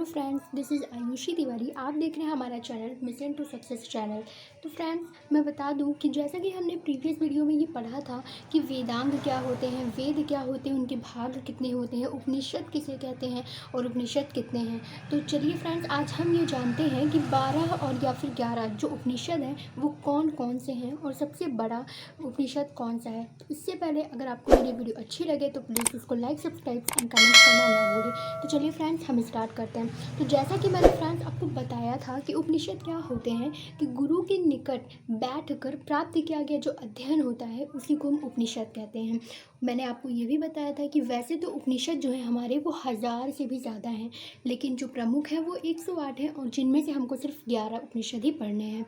Friends, this is Aayushi Tiwari. आप देख रहे हैं हमारा channel mission to success channel. तो फ्रेंड्स, मैं बता दूं कि जैसा कि हमने प्रीवियस वीडियो में ये पढ़ा था कि वेदांग क्या होते हैं, वेद क्या होते हैं, उनके भाग कितने होते हैं, उपनिषद किसे कहते हैं और उपनिषद कितने हैं। तो चलिए फ्रेंड्स, आज हम ये जानते हैं कि 12 और या फिर 11 जो उपनिषद हैं वो कौन कौन से हैं और सबसे बड़ा उपनिषद कौन सा है। तो इससे पहले अगर आपको मेरी वीडियो अच्छी लगे तो प्लीज़ उसको लाइक, सब्सक्राइब एंड कमेंट करना ना भूलें। तो चलिए फ्रेंड्स, हम स्टार्ट करते हैं। तो जैसा कि मैंने फ्रेंड्स आपको बताया था कि उपनिषद क्या होते हैं, कि गुरु के निकट बैठकर प्राप्त किया गया जो अध्ययन होता है उसी को हम उपनिषद कहते हैं। मैंने आपको ये भी बताया था कि वैसे तो उपनिषद जो है हमारे वो 1000 से भी ज़्यादा हैं, लेकिन जो प्रमुख है वो 108 हैं और जिनमें से हमको सिर्फ 11 उपनिषद ही पढ़ने हैं।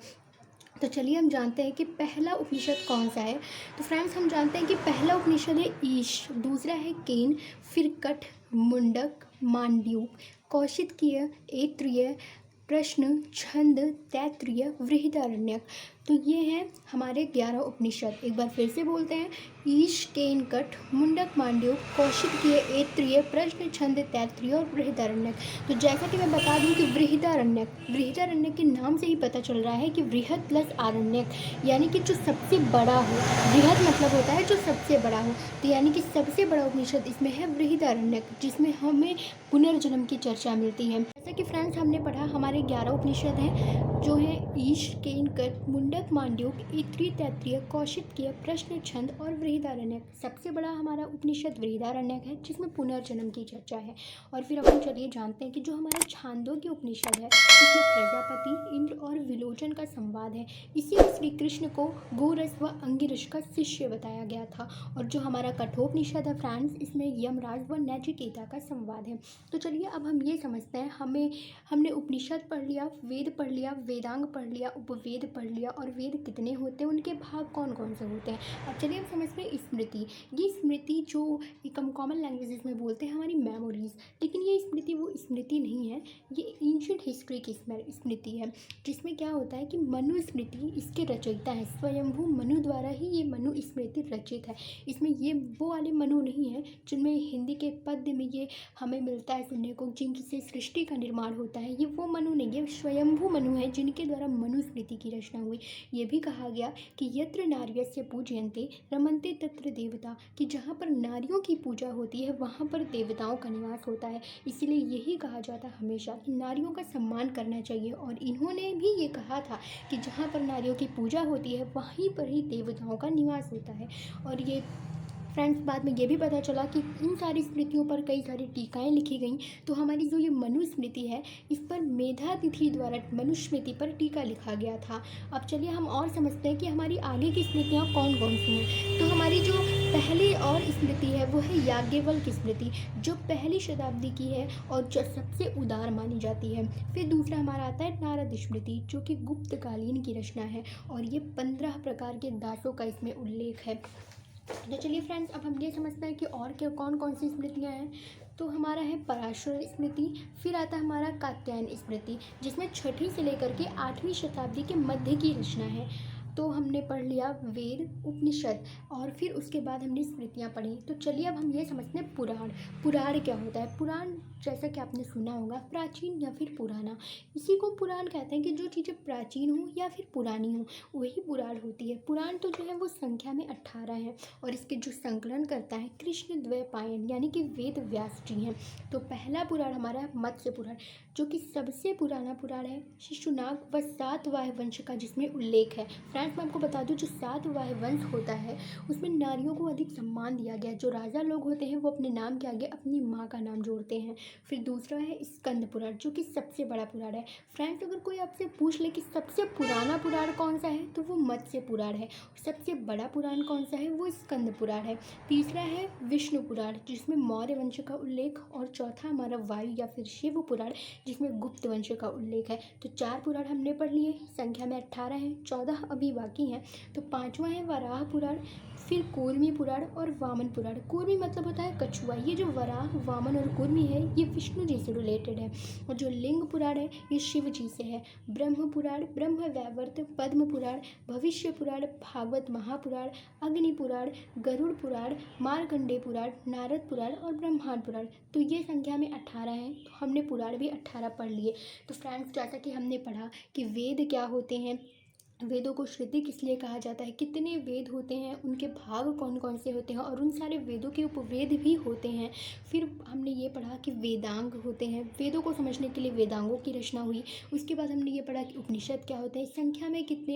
तो चलिए हम जानते हैं कि पहला उपनिषद कौन सा है। तो फ्रेंड्स, हम जानते हैं कि पहला उपनिषद है ईश, दूसरा है केन, फिर कठ, मुंडक, मांड्यूक, कौशिकीय, ऐत्रेय, प्रश्न, छंद, तैत्तिरीय, बृहदारण्यक। तो ये हैं हमारे 11 उपनिषद। एक बार फिर से बोलते हैं, ईश, केन, कठ, मुंडक, मांड्यूक, कौशिकीय, ऐत्रेय, प्रश्न, छंद, तैत्तिरीय और बृहदारण्यक। तो जैसा कि मैं बता दूं कि बृहदारण्यक के नाम से ही पता चल रहा है कि बृहद प्लस आरण्यक, यानी कि जो सबसे बड़ा हो। बृहद मतलब होता है जो सबसे बड़ा हो, तो यानी कि सबसे बड़ा उपनिषद इसमें है बृहदारण्यक, जिसमें हमें पुनर्जन्म की चर्चा मिलती है। जैसा कि फ्रेंड्स हमने पढ़ा, हमारे 11 उपनिषद हैं जो है ईश, केन, कठ, मुंडक, मांड्यूक, ऐत्रेय, तैत्तिरीय, कौशिकीय, प्रश्न, छंद और बृहदारण्यक। सबसे बड़ा हमारा उपनिषद बृहदारण्यक है जिसमें पुनर्जन्म की चर्चा है। और फिर अपन चलिए जानते हैं कि जो हमारा छांदोग्य उपनिषद है इसमें प्रजापति, इंद्र और विलोचन का संवाद है। इसी में श्री कृष्ण को गोरस व अंगिरस का शिष्य बताया गया था। और जो हमारा कठोपनिषद है फ्रेंड्स, इसमें यमराज व नचिकेता का संवाद है। तो चलिए अब हम ये समझते हैं, हमने उपनिषद पढ़ लिया, वेद पढ़ लिया, वेदांग पढ़ लिया, उपवेद पढ़ लिया और वेद कितने होते हैं, उनके भाग कौन कौन से होते हैं। अब चलिए हम समझते हैं स्मृति। ये स्मृति जो एक हम कॉमन लैंग्वेजेस में बोलते हैं हमारी मेमोरीज, लेकिन ये स्मृति वो स्मृति नहीं है, ये एंशिएंट हिस्ट्री की स्मृति है। जिसमें क्या होता है कि मनुस्मृति इसके रचयिता है, स्वयंभू मनु द्वारा ही ये मनुस्मृति रचित है। इसमें ये वो वाले मनु नहीं है जिनमें हिंदी के पद्य में ये हमें मिलता है सुनने को, जिनसे सृष्टि का निर्माण होता है। ये वो मनु नहीं है, स्वयंभू मनु है जिनके द्वारा मनुस्मृति की रचना हुई। ये भी कहा गया कि यत्र नार्यस्य पूजयन्ते रमन्ते तत्र देवता, कि जहाँ पर नारियों की पूजा होती है वहाँ पर देवताओं का निवास होता है। इसीलिए यही कहा जाता है हमेशा कि नारियों का सम्मान करना चाहिए। और इन्होंने भी ये कहा था कि जहाँ पर नारियों की पूजा होती है वहीं पर ही देवताओं का निवास होता है। और ये फ्रेंड्स, बाद में ये भी पता चला कि इन सारी स्मृतियों पर कई सारी टीकाएँ लिखी गईं। तो हमारी जो ये मनुस्मृति है इस पर मेधातिथि द्वारा मनुस्मृति पर टीका लिखा गया था। अब चलिए हम और समझते हैं कि हमारी आगे की स्मृतियाँ कौन कौन सी हैं। तो हमारी जो पहली और स्मृति है वो है याज्ञवल्क्य की स्मृति, जो पहली शताब्दी की है और जो सबसे उदार मानी जाती है। फिर दूसरा हमारा आता है नारद स्मृति, जो कि गुप्तकालीन की रचना है और ये 15 प्रकार के दासों का इसमें उल्लेख है। तो चलिए फ्रेंड्स, अब हम ये समझते हैं कि और क्या कौन कौन सी स्मृतियाँ हैं। तो हमारा है पराशर स्मृति, फिर आता है हमारा कात्यायन स्मृति, जिसमें 6वीं से लेकर के 8वीं शताब्दी के मध्य की रचना है। तो हमने पढ़ लिया वेद, उपनिषद और फिर उसके बाद हमने स्मृतियाँ पढ़ी। तो चलिए अब हम ये समझते हैं पुराण। पुराण क्या होता है। पुराण जैसा कि आपने सुना होगा, प्राचीन या फिर पुराना, इसी को पुराण कहते हैं कि जो चीज़ें प्राचीन हो या फिर पुरानी हो वही पुराण होती है। पुराण तो जो है वो संख्या में 18 है और इसके जो संकलन करता है कृष्ण द्वैपायन यानी कि वेद व्यास जी हैं। तो पहला पुराण हमारा है मत्स्य पुराण, जो कि सबसे पुराना पुराण है। शिशुनाग व सातवाहन वंश का जिसमें उल्लेख है। फ्रेंड्स, मैं आपको बता दूं, जो सातवाहन वंश होता है उसमें नारियों को अधिक सम्मान दिया गया है। जो राजा लोग होते हैं वो अपने नाम के आगे अपनी माँ का नाम जोड़ते हैं। फिर दूसरा है स्कंद पुराण, जो कि सबसे बड़ा पुराण है। फ्रेंड्स, अगर कोई आपसे पूछ ले कि सबसे पुराना पुराण कौन सा है तो वो मत्स्य पुराण है। सबसे बड़ा पुराण कौन सा है वो स्कंद पुराण है। तीसरा है विष्णु पुराण, जिसमें मौर्य वंश का उल्लेख। और चौथा हमारा वायु या फिर शिव पुराण, जिसमें गुप्त वंश का उल्लेख है। तो 4 पुराण हमने पढ़ लिए, संख्या में 18 हैं, 14 अभी ही बाकी हैं। तो पाँचवा है वराह पुराण, फिर कूर्मी पुराण और वामन पुराण। कूर्मी मतलब होता है कछुआ। ये जो वराह, वामन और कूर्मी है ये विष्णु जी से रिलेटेड है। और जो लिंग पुराण है ये शिव जी से है। ब्रह्म पुराण, ब्रह्म वैवर्त, पद्म पुराण, भविष्य पुराण, भागवत महापुराण, अग्नि पुराण, गरुड़ पुराण, मार्कंडेय पुराण, नारद पुराण और ब्रह्मांड पुराण। तो ये संख्या में 18 हैं। तो हमने पुराण भी 18 पढ़ लिए। तो फ्रेंड्स, जैसा कि हमने पढ़ा कि वेद क्या होते हैं, वेदों को श्रुति किस लिए कहा जाता है, कितने वेद होते हैं, उनके भाग कौन कौन से होते हैं और उन सारे वेदों के उपवेद भी होते हैं। फिर हमने ये पढ़ा कि वेदांग होते हैं। वेदों को समझने के लिए वेदांगों की रचना हुई। उसके बाद हमने ये पढ़ा कि उपनिषद क्या होते हैं, संख्या में कितने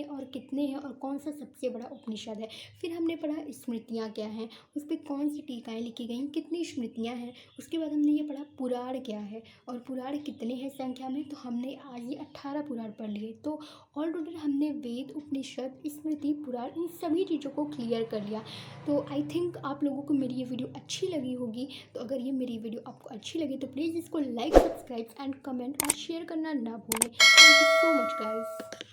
हैं और कौन सा सबसे बड़ा उपनिषद है। फिर हमने पढ़ा स्मृतियाँ क्या हैं, उस पर कौन सी टीकाएँ लिखी गई, कितनी स्मृतियाँ हैं। उसके बाद हमने ये पढ़ा पुराण क्या है और पुराण कितने हैं संख्या में। तो हमने आज ये 18 पुराण पढ़ लिए। तो ऑल टोटल हमने वेद, उपनिषद, स्मृति, पुराण इन सभी चीज़ों को क्लियर कर लिया। तो आई थिंक आप लोगों को मेरी ये वीडियो अच्छी लगी होगी। तो अगर ये मेरी वीडियो आपको अच्छी लगे तो प्लीज़ इसको लाइक, सब्सक्राइब एंड कमेंट और शेयर करना ना भूलें। Thank you so much guys.